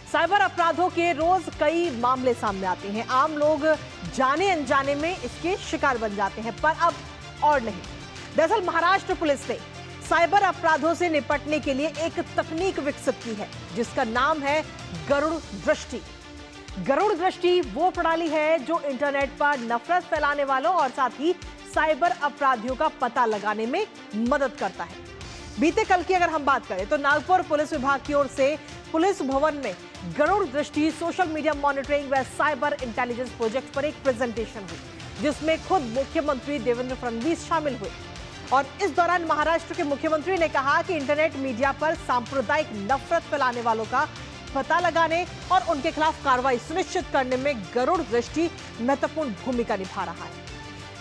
Cyber अपराधों के रोज कई मामले सामने आते हैं। आम लोग जाने अनजाने में इसके शिकार बन जाते हैं, पर अब और नहीं। दरअसल महाराष्ट्र पुलिस ने साइबर अपराधों से निपटने के लिए एक तकनीक विकसित की है, जिसका नाम है गरुड़ दृष्टि। गरुड़ दृष्टि वो प्रणाली है जो इंटरनेट पर नफरत फैलाने वालों और साथ ही साइबर अपराधियों का पता लगाने में मदद करता है। बीते कल की अगर हम बात करें तो नागपुर पुलिस विभाग की ओर से पुलिस भवन में गरुड़ दृष्टि सोशल मीडिया मॉनिटरिंग व साइबर इंटेलिजेंस प्रोजेक्ट पर एक प्रेजेंटेशन हुई, जिसमें खुद मुख्यमंत्री देवेंद्र फडणवीस शामिल हुए। और इस दौरान महाराष्ट्र के मुख्यमंत्री ने कहा कि इंटरनेट मीडिया पर सांप्रदायिक नफरत फैलाने वालों का पता लगाने और उनके खिलाफ कार्रवाई सुनिश्चित करने में गरुड़ दृष्टि महत्वपूर्ण भूमिका निभा रहा है।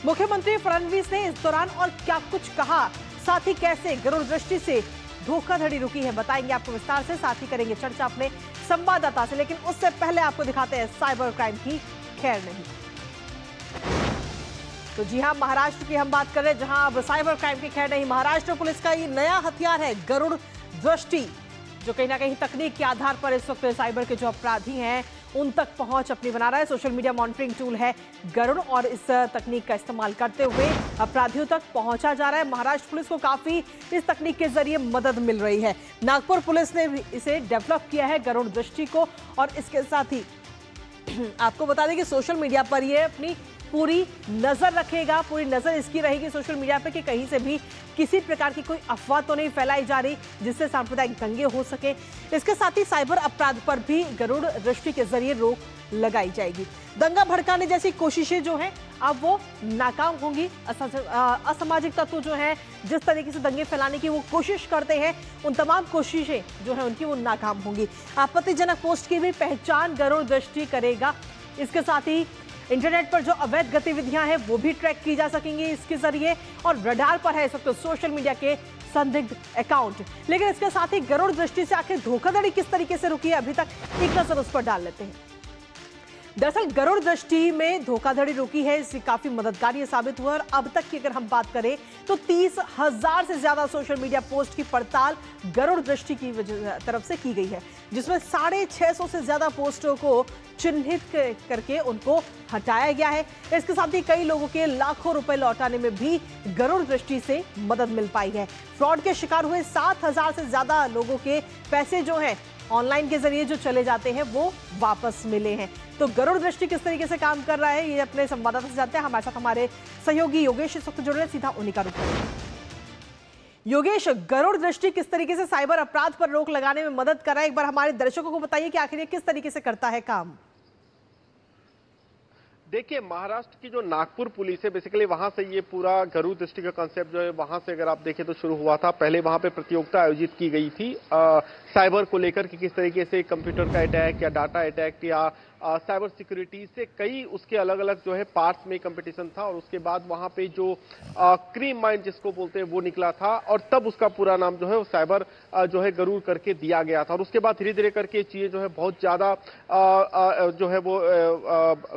मुख्यमंत्री फडणवीस ने इस दौरान और क्या कुछ कहा, साथ ही कैसे गरुड़ दृष्टि से धोखाधड़ी रुकी है, बताएंगे आपको विस्तार से। साथ ही करेंगे चर्चा अपने संवाददाता से, लेकिन उससे पहले आपको दिखाते हैं साइबर क्राइम की खैर नहीं। तो जी हां, महाराष्ट्र की हम बात कर रहे हैं, जहां अब साइबर क्राइम की खैर नहीं। महाराष्ट्र पुलिस का ये नया हथियार है गरुड़ दृष्टि, जो कहीं ना कहीं तकनीक के आधार पर इस वक्त साइबर के जो अपराधी हैं उन तक पहुंच अपनी बना रहा है। सोशल मीडिया मॉनिटरिंग टूल है गरुड़, और इस तकनीक का इस्तेमाल करते हुए अपराधियों तक पहुंचा जा रहा है। महाराष्ट्र पुलिस को काफी इस तकनीक के जरिए मदद मिल रही है। नागपुर पुलिस ने इसे डेवलप किया है गरुड़ दृष्टि को, और इसके साथ ही आपको बता दें कि सोशल मीडिया पर ये अपनी पूरी नजर रखेगा, पूरी नजर इसकी रहेगी सोशल मीडिया पे कि कहीं से भी किसी प्रकार की कोई अफवाह तो नहीं फैलाई जा रही जिससे सांप्रदायिक दंगे हो सके। इसके साथ ही साइबर अपराध पर भी गरुड़ दृष्टि के जरिए रोक लगाई जाएगी। दंगा भड़काने जैसी कोशिशें जो हैं अब वो नाकाम होंगी। असामाजिक तत्व जो हैं जिस तरीके से दंगे फैलाने की वो कोशिश करते हैं, उन तमाम कोशिशें जो है उनकी वो नाकाम होंगी। आपत्तिजनक पोस्ट की भी पहचान गरुड़ दृष्टि करेगा। इसके साथ ही इंटरनेट पर जो अवैध गतिविधियां हैं वो भी ट्रैक की जा सकेंगी इसके जरिए, और रडार पर है इस वक्त सोशल मीडिया के संदिग्ध अकाउंट। लेकिन इसके साथ ही गरुड़ दृष्टि से आखिर धोखाधड़ी किस तरीके से रुकी है, अभी तक एक नजर उस पर डाल लेते हैं। दरअसल गरुड़ दृष्टि में धोखाधड़ी रुकी है, इससे काफी मददगार ये साबित हुआ। और अब तक की अगर हम बात करें तो 30,000 से ज्यादा सोशल मीडिया पोस्ट की पड़ताल गरुड़ दृष्टि की तरफ से की गई है, जिसमें 650 से ज्यादा पोस्टों को चिन्हित करके उनको हटाया गया है। इसके साथ ही कई लोगों के लाखों रुपए लौटाने में भी गरुड़ दृष्टि से मदद मिल पाई है। फ्रॉड के शिकार हुए 7,000 से ज्यादा लोगों के पैसे जो हैं ऑनलाइन के जरिए जो चले जाते हैं वो वापस मिले हैं। तो गरुड़ दृष्टि किस तरीके से काम कर रहा है, ये अपने संवाददाता से जानते हैं। हमारे साथ हमारे सहयोगी योगेश इस वक्त जुड़ रहे हैं, सीधा उन्हीं का रुख करेंगे। योगेश, गरुड़ दृष्टि किस तरीके से साइबर अपराध पर रोक लगाने में मदद कर रहा है, एक बार हमारे दर्शकों को बताइए कि आखिर ये किस तरीके से करता है काम। देखिए, महाराष्ट्र की जो नागपुर पुलिस है, बेसिकली वहां से ये पूरा गरुड़ दृष्टि का कांसेप्ट जो है वहां से अगर आप देखें तो शुरू हुआ था। पहले वहां पे प्रतियोगिता आयोजित की गई थी साइबर को लेकर कि किस तरीके से कंप्यूटर का अटैक या डाटा अटैक या साइबर सिक्योरिटी से कई उसके अलग अलग जो है पार्ट्स में कंपटीशन था। और उसके बाद वहां पे जो क्रीम माइंड जिसको बोलते हैं वो निकला था, और तब उसका पूरा नाम जो है वो साइबर जो है गरुड़ करके दिया गया था। और उसके बाद धीरे धीरे करके चीजें जो है बहुत ज्यादा जो है वो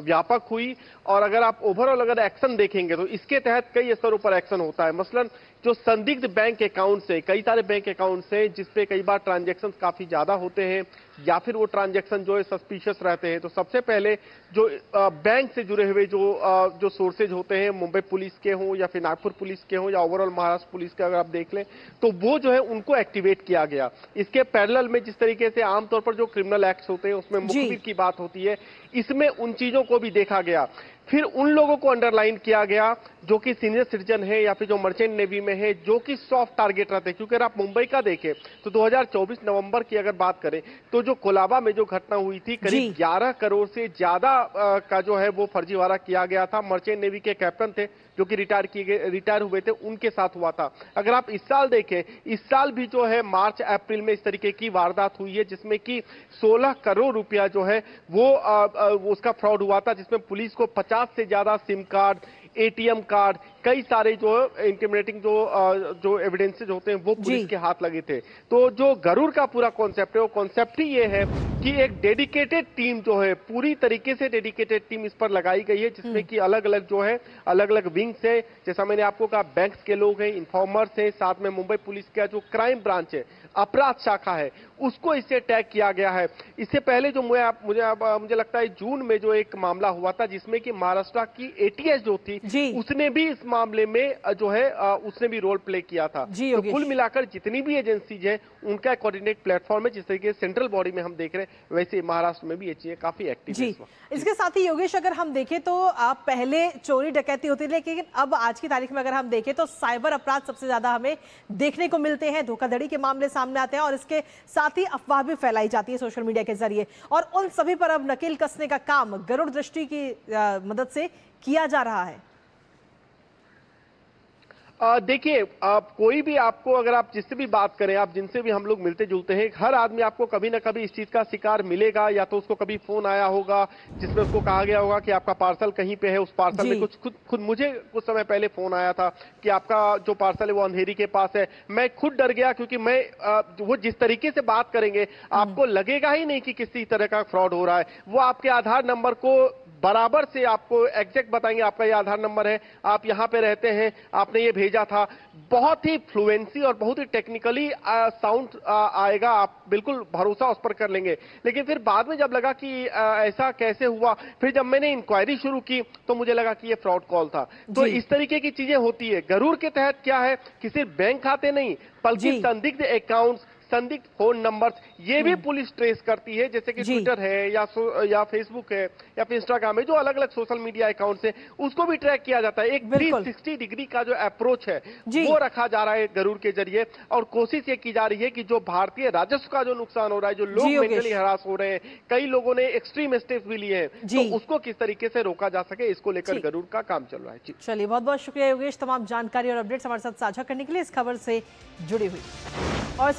व्यापक हुई। और अगर आप ओवरऑल अगर एक्शन देखेंगे तो इसके तहत कई स्तरों पर एक्शन होता है। मसलन जो संदिग्ध बैंक अकाउंट से, कई सारे बैंक अकाउंट से जिसपे कई बार ट्रांजैक्शन काफी ज्यादा होते हैं या फिर वो ट्रांजैक्शन जो है सस्पिशियस रहते हैं, तो सबसे पहले जो बैंक से जुड़े हुए जो सोर्सेज होते हैं, मुंबई पुलिस के हों या फिर नागपुर पुलिस के हों या ओवरऑल महाराष्ट्र पुलिस के अगर आप देख लें, तो वो जो है उनको एक्टिवेट किया गया। इसके पैरेलल में जिस तरीके से आमतौर पर जो क्रिमिनल एक्ट्स होते हैं उसमें मुखबिर की बात होती है, इसमें उन चीजों को भी देखा गया। फिर उन लोगों को अंडरलाइन किया गया जो कि सीनियर सिटीजन है या फिर जो मर्चेंट नेवी में है, जो कि सॉफ्ट टारगेट रहते हैं। क्योंकि अगर आप मुंबई का देखें तो 2024 नवंबर की अगर बात करें तो जो कोलाबा में जो घटना हुई थी, करीब 11 करोड़ से ज्यादा का जो है वो फर्जीवाड़ा किया गया था। मर्चेंट नेवी के कैप्टन थे जो कि रिटायर हुए थे, उनके साथ हुआ था। अगर आप इस साल देखें, इस साल भी जो है मार्च अप्रैल में इस तरीके की वारदात हुई है, जिसमें कि 16 करोड़ रुपया जो है वो उसका फ्रॉड हुआ था, जिसमें पुलिस को 50 से ज्यादा सिम कार्ड, एटीएम कार्ड, कई सारे जो इंक्रिमिनेटिंग जो एविडेंसेज होते हैं वो पुलिस के हाथ लगे थे। तो जो गरुड़ का पूरा कॉन्सेप्ट है वो कॉन्सेप्ट ही ये है कि एक डेडिकेटेड टीम जो है, पूरी तरीके से डेडिकेटेड टीम इस पर लगाई गई है, जिसमें कि अलग अलग जो है अलग अलग विंग्स है। जैसा मैंने आपको कहा, बैंक्स के लोग हैं, इन्फॉर्मर्स हैं, साथ में मुंबई पुलिस का जो क्राइम ब्रांच है, अपराध शाखा है उसको इससे टैग किया गया है। इससे पहले जो मुझे लगता है जून में जो एक मामला हुआ था जिसमें कि महाराष्ट्र की एटीएस जो थी उसने भी इस मामले में जो है उसने भी रोल प्ले किया था। तो कुल मिलाकर जितनी भी एजेंसीज है उनका कोऑर्डिनेट प्लेटफॉर्म है, जिस तरीके से सेंट्रल बॉडी में हम देख रहे हैं वैसे महाराष्ट्र में भी ये चीजें काफी एक्टिव है। इसके साथ ही योगेश अगर हम देखें तो आप पहले चोरी डकैती होती थी, लेकिन अब आज की तारीख में अगर हम देखें तो साइबर अपराध सबसे ज्यादा हमें देखने को मिलते हैं, धोखाधड़ी के मामले सामने आते हैं और इसके साथ ही अफवाह भी फैलाई जाती है सोशल मीडिया के जरिए, और उन सभी पर अब नकेल कसने का काम गरुड़ दृष्टि की मदद से किया जा रहा है। देखिए, कोई भी आपको अगर आप जिससे भी बात करें, आप जिनसे भी हम लोग मिलते जुलते हैं, हर आदमी आपको कभी ना कभी इस चीज का शिकार मिलेगा। या तो उसको कभी फोन आया होगा जिसमें उसको कहा गया होगा कि आपका पार्सल कहीं पे है, उस पार्सल में कुछ खुद मुझे कुछ समय पहले फोन आया था कि आपका जो पार्सल है वो अंधेरी के पास है। मैं खुद डर गया क्योंकि मैं वो जिस तरीके से बात करेंगे आपको लगेगा ही नहीं कि किसी तरह का फ्रॉड हो रहा है। वो आपके आधार नंबर को बराबर से आपको एग्जैक्ट बताएंगे, आपका ये आधार नंबर है, आप यहां पे रहते हैं, आपने ये भेजा था। बहुत ही फ्लुएंसी और बहुत ही टेक्निकली साउंड आएगा, आप बिल्कुल भरोसा उस पर कर लेंगे। लेकिन फिर बाद में जब लगा कि ऐसा कैसे हुआ, फिर जब मैंने इंक्वायरी शुरू की तो मुझे लगा कि ये फ्रॉड कॉल था। तो इस तरीके की चीजें होती है। गरुड़ के तहत क्या है कि सिर्फ बैंक खाते नहीं बल्कि संदिग्ध अकाउंट्स, संदिग्ध फोन नंबर्स, ये भी पुलिस ट्रेस करती है। जैसे कि ट्विटर है या फेसबुक है या फिर इंस्टाग्राम है, जो अलग अलग सोशल मीडिया अकाउंट्स है, उसको भी ट्रैक किया जाता है। एक 360 डिग्री का जो अप्रोच है वो रखा जा रहा है गरुड़ के जरिए, और कोशिश ये की जा रही है कि जो भारतीय राजस्व का जो नुकसान हो रहा है, जो लोग मेंटली हरास हो रहे हैं, कई लोगों ने एक्सट्रीम स्टेप्स भी लिए हैं, तो उसको किस तरीके से रोका जा सके, इसको लेकर गरुड़ का काम चल रहा है। चलिए, बहुत बहुत शुक्रिया योगेश, तमाम जानकारी और अपडेट्स हमारे साथ साझा करने के लिए, इस खबर से जुड़ी हुई। और